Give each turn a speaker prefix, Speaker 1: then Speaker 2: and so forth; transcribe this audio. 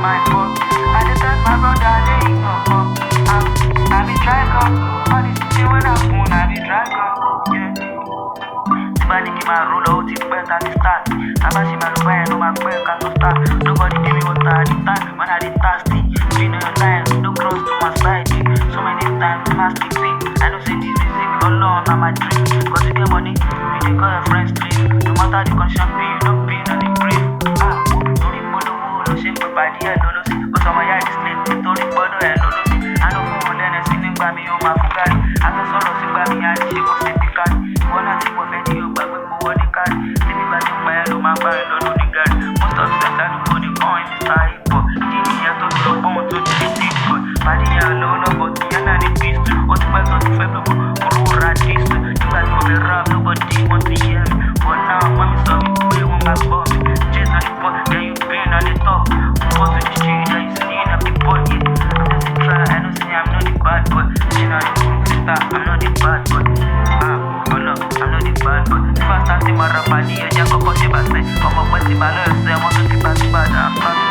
Speaker 1: my fault. I dey tell my brother, they ignore. I be try come. All this shit when I phone, I be try come. Yeah. Nobody give my rule out, it's better to start. Tabashi my look no my prayer can to start. Nobody give me water at the time when I did thirsty. You know your time, don't cross to my side. So many times, fast sleeping. I don't say this music alone, I'm my dream. Cause you get money, you dey call your friends please. No matter the condition, you don't be on the grave. Don't even know who shame for body, I don't know. But some of y'all is late, don't even know, I don't know. I don't know when they're singing by me on my fugar. I don't solo sing by me, I shake or say the card. One I take off any you, but we go on the card. Let me back to my head, my bar, don't know the guard. Most of them, I don't know the point, it's time. But give me a touch of bone to the deep. Body, I don't know, but you're not the beast. What's the best of the fable? Or radis. You guys will be robbed, nobody wants to hear me. But now, mommy saw me, we won't back for me. Chase on the pot, then you been on the top. Go to the street, then you see up the pot. I'm just a try, I know say I'm not the bad boy. You know, I'm not the bad boy. Oh no, I'm not the bad boy. If I start to my rap, I need a jack of a ship, I say, I'm a party, my lawyer say, I want to keep us bad.